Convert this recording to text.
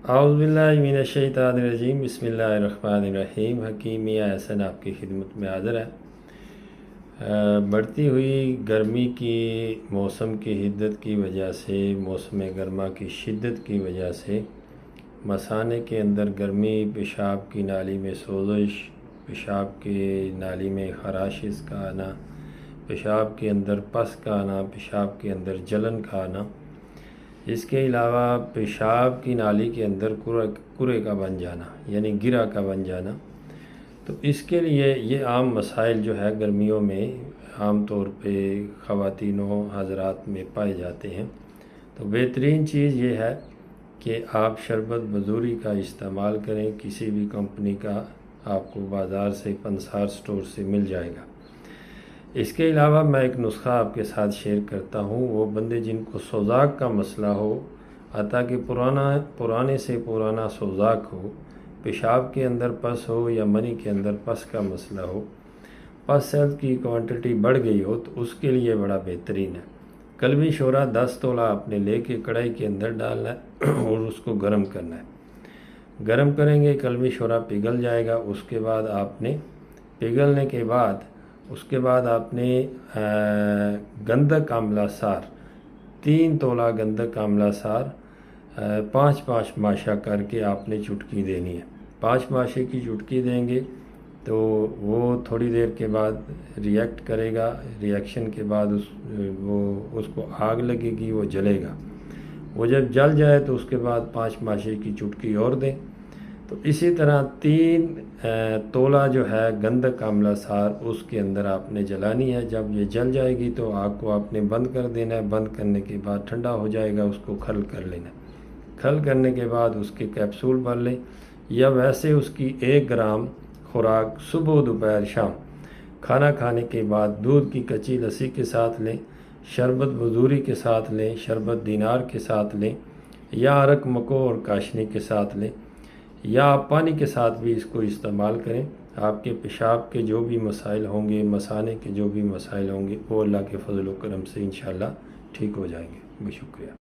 اعوذ باللہ من الشیطان الرجیم، بسم اللہ الرحمن الرحیم۔ حکیم میاں احسن آپ کی خدمت میں حاضر ہے۔ بڑھتی ہوئی گرمی کی موسم کی حدت کی وجہ سے، موسم گرما کی شدت کی وجہ سے مثانے کے اندر گرمی، پیشاب کی نالی میں سوزش، پیشاب کی نالی میں خراشز کا آنا، پیشاب کے اندر پس کا آنا، پیشاب کے اندر جلن کا آنا، اس کے علاوہ پیشاب کی نالی کے اندر کرے کا بن جانا، یعنی گرا کا بن جانا۔ تو اس کے لیے یہ عام مسائل جو ہے گرمیوں میں عام طور پہ خواتین و حضرات میں پائے جاتے ہیں۔ تو بہترین چیز یہ ہے کہ آپ شربت بدوری کا استعمال کریں، کسی بھی کمپنی کا آپ کو بازار سے، پنسار سٹور سے مل جائے گا۔ اس کے علاوہ میں ایک نسخہ آپ کے ساتھ شیئر کرتا ہوں۔ وہ بندے جن کو سوزاک کا مسئلہ ہو، حتیٰ کہ پرانے سے پرانا سوزاک ہو، پیشاب کے اندر پس ہو یا منی کے اندر پس کا مسئلہ ہو، پس سیل کی کوانٹٹی بڑھ گئی ہو، تو اس کے لیے بڑا بہترین ہے۔ قلبی شورا 10 تولہ آپ نے لے کے کڑھائی کے اندر ڈالنا ہے اور اس کو گرم کرنا ہے۔ گرم کریں گے، قلبی شورا پگھل جائے گا۔ اس کے بعد آپ نے پگھلنے کے بعد آپ نے گندھک آملہ سار 3 تولہ گندھک آملہ سار 5 ماشا کر کے آپ نے چٹکی دینی ہے۔ 5 ماشے کی چٹکی دیں گے تو وہ تھوڑی دیر کے بعد ریئیکٹ کرے گا۔ ریئیکشن کے بعد اس کو آگ لگے گی، وہ جلے گا۔ وہ جب جل جائے تو اس کے بعد 5 ماشے کی چٹکی اور دیں۔ تو اسی طرح 3 تولہ جو ہے گندھک آملہ سار اس کے اندر آپ نے جلانی ہے۔ جب یہ جل جائے گی تو آگ کو آپ نے بند کر دینا ہے۔ بند کرنے کے بعد ٹھنڈا ہو جائے گا، اس کو کھل کر لینا ہے۔ کھل کرنے کے بعد اس کے کیپسول بھر لیں، یا ویسے اس کی 1 گرام خوراک صبح، دوپہر، شام کھانا کھانے کے بعد دودھ کی کچی لسی کے ساتھ لیں، شربت بدوری کے ساتھ لیں، شربت دینار کے ساتھ لیں، یا عرق مکو اور کاشنی کے ساتھ لیں، یا آپ پانی کے ساتھ بھی اس کو استعمال کریں۔ آپ کے پیشاب کے جو بھی مسائل ہوں گے، مثانے کے جو بھی مسائل ہوں گے، وہ اللہ کے فضل و کرم سے انشاءاللہ ٹھیک ہو جائیں گے۔ بہت شکریہ۔